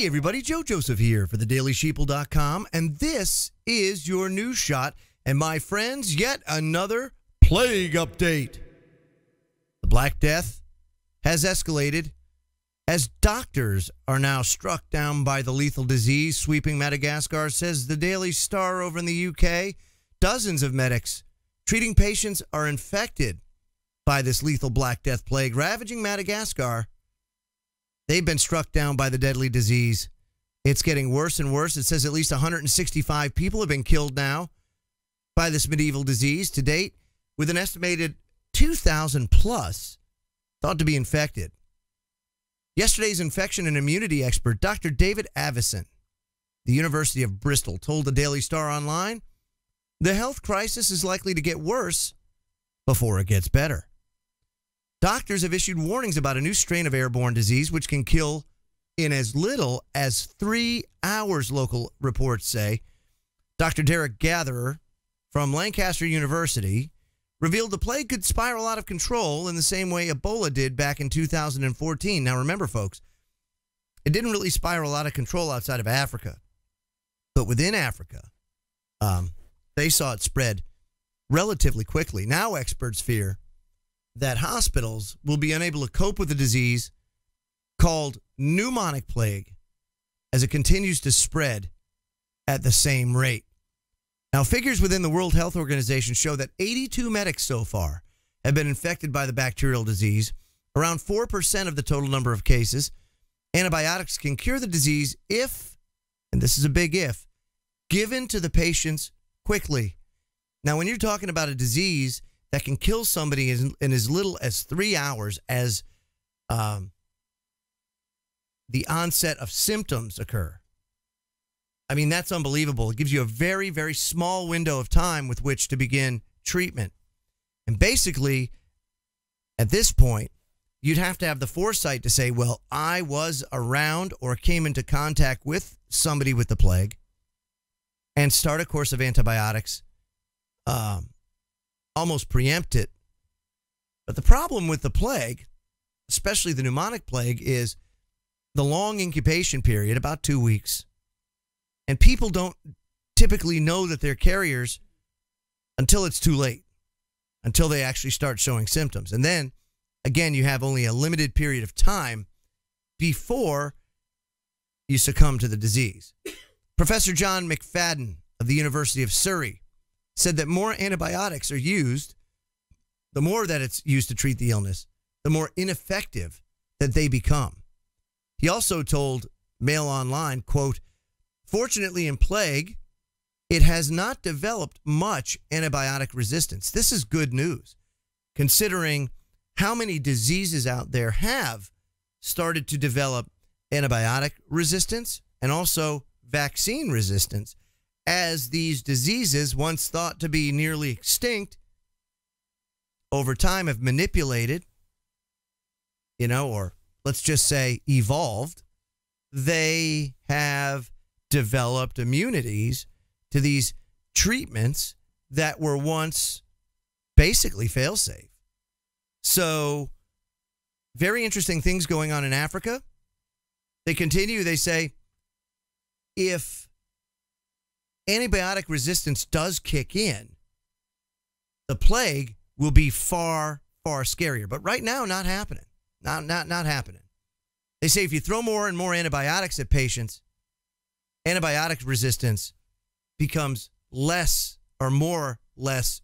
everybody, Joe Joseph here for thedailysheeple.com, and this is your news shot. And my friends, yet another plague update. The Black Death has escalated as doctors are now struck down by the lethal disease sweeping Madagascar, says the Daily Star over in the UK. Dozens of medics treating patients are infected by this lethal Black Death plague ravaging Madagascar. They've been struck down by the deadly disease. It's getting worse and worse. It says at least 165 people have been killed now by this medieval disease to date, with an estimated 2,000 plus thought to be infected. Yesterday's infection and immunity expert, Dr. David Avison, the University of Bristol, told the Daily Star Online, the health crisis is likely to get worse before it gets better. Doctors have issued warnings about a new strain of airborne disease which can kill in as little as 3 hours, local reports say. Dr. Derek Gatherer from Lancaster University revealed the plague could spiral out of control in the same way Ebola did back in 2014. Now, remember, folks, it didn't really spiral out of control outside of Africa. But within Africa, they saw it spread relatively quickly. Now experts fear that hospitals will be unable to cope with the disease called pneumonic plague as it continues to spread at the same rate. Now, figures within the World Health Organization show that 82 medics so far have been infected by the bacterial disease, around 4% of the total number of cases. Antibiotics can cure the disease if, and this is a big if, given to the patients quickly. Now, when you're talking about a disease that can kill somebody in as little as 3 hours as the onset of symptoms occur, I mean, that's unbelievable. It gives you a very, very small window of time with which to begin treatment. And basically, at this point, you'd have to have the foresight to say, well, I was around or came into contact with somebody with the plague and start a course of antibiotics, almost preempt it. But the problem with the plague, especially the pneumonic plague, is the long incubation period, about 2 weeks. And people don't typically know that they're carriers until it's too late, until they actually start showing symptoms. And then, again, you have only a limited period of time before you succumb to the disease. Professor John McFadden of the University of Surrey said that more antibiotics are used, the more that it's used to treat the illness, the more ineffective that they become. He also told Mail Online, quote, fortunately in plague, it has not developed much antibiotic resistance. This is good news, considering how many diseases out there have started to develop antibiotic resistance and also vaccine resistance, as these diseases, once thought to be nearly extinct, over time have manipulated, or let's just say evolved. They have developed immunities to these treatments that were once basically fail-safe. So, very interesting things going on in Africa. They continue, they say, if antibiotic resistance does kick in, the plague will be far, far scarier. But right now, not happening. Not happening. They say if you throw more and more antibiotics at patients, antibiotic resistance becomes less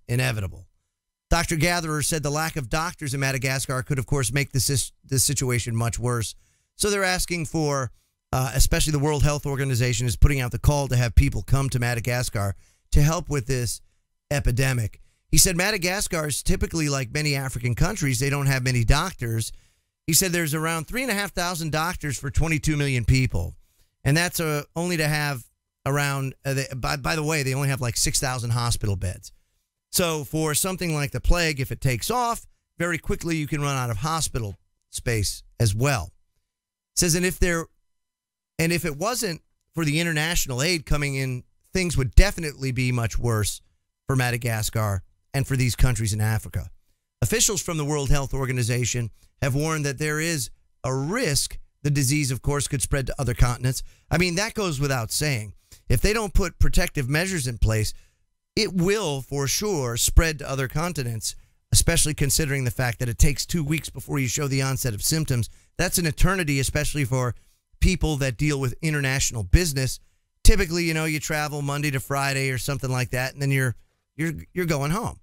inevitable. Dr. Gatherer said the lack of doctors in Madagascar could, of course, make this situation much worse. So they're asking for, especially the World Health Organization is putting out the call to have people come to Madagascar to help with this epidemic. He said Madagascar is typically like many African countries. They don't have many doctors. He said there's around 3,500 doctors for 22 million people. And that's only to have around, by the way, they only have like 6,000 hospital beds. So for something like the plague, if it takes off, very quickly you can run out of hospital space as well. It says, and if it wasn't for the international aid coming in, things would definitely be much worse for Madagascar and for these countries in Africa. Officials from the World Health Organization have warned that there is a risk the disease, of course, could spread to other continents. I mean, that goes without saying. If they don't put protective measures in place, it will for sure spread to other continents, especially considering the fact that it takes 2 weeks before you show the onset of symptoms. That's an eternity, especially for people that deal with international business. Typically, you travel Monday to Friday or something like that, and then you're going home.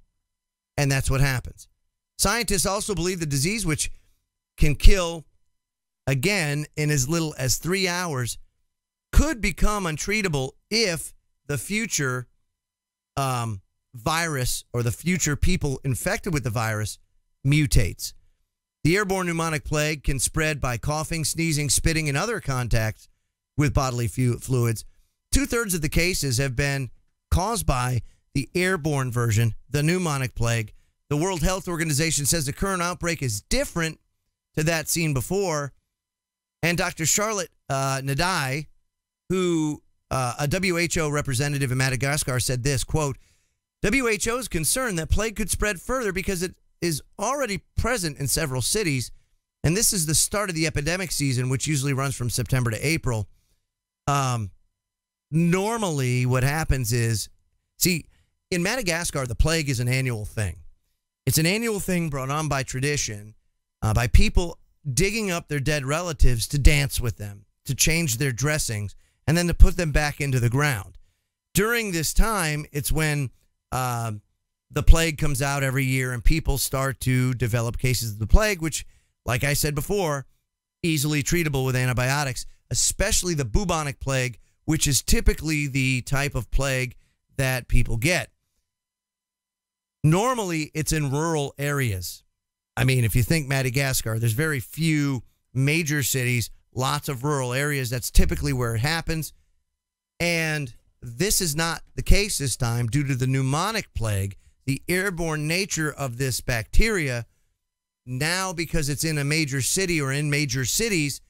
And that's what happens. Scientists also believe the disease, which can kill, again, in as little as 3 hours, could become untreatable if the future virus or the future people infected with the virus mutates. The airborne pneumonic plague can spread by coughing, sneezing, spitting, and other contacts with bodily fluids. 2/3 of the cases have been caused by the airborne version, the pneumonic plague. The World Health Organization says the current outbreak is different to that seen before. And Dr. Charlotte Nadai, who a WHO representative in Madagascar, said this, quote, WHO is concerned that plague could spread further because it is already present in several cities, and this is the start of the epidemic season, which usually runs from September to April. Normally what happens is, see, in Madagascar, the plague is an annual thing. It's an annual thing brought on by tradition, by people digging up their dead relatives to dance with them, to change their dressings, and then to put them back into the ground. During this time, it's when the plague comes out every year and people start to develop cases of the plague, which, like I said before, easily treatable with antibiotics, especially the bubonic plague, which is typically the type of plague that people get. Normally, it's in rural areas. I mean, if you think Madagascar, there's very few major cities, lots of rural areas. That's typically where it happens. And this is not the case this time due to the pneumonic plague, the airborne nature of this bacteria. Now, because it's in a major city or in major cities,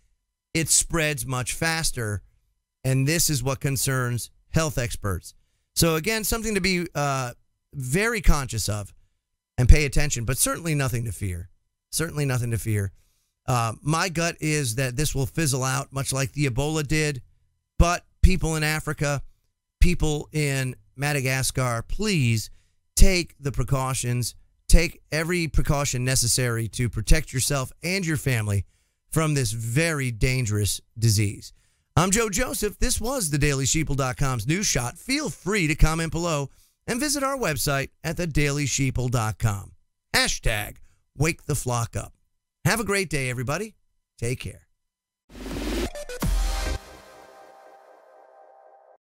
it spreads much faster. And this is what concerns health experts. So again, something to be very conscious of and pay attention, but certainly nothing to fear. Certainly nothing to fear. My gut is that this will fizzle out much like the Ebola did, but people in Africa, people in Madagascar, please take the precautions, take every precaution necessary to protect yourself and your family from this very dangerous disease. I'm Joe Joseph. This was thedailysheeple.com's News Shot. Feel free to comment below and visit our website at thedailysheeple.com. Hashtag wake the flock up. Have a great day, everybody. Take care.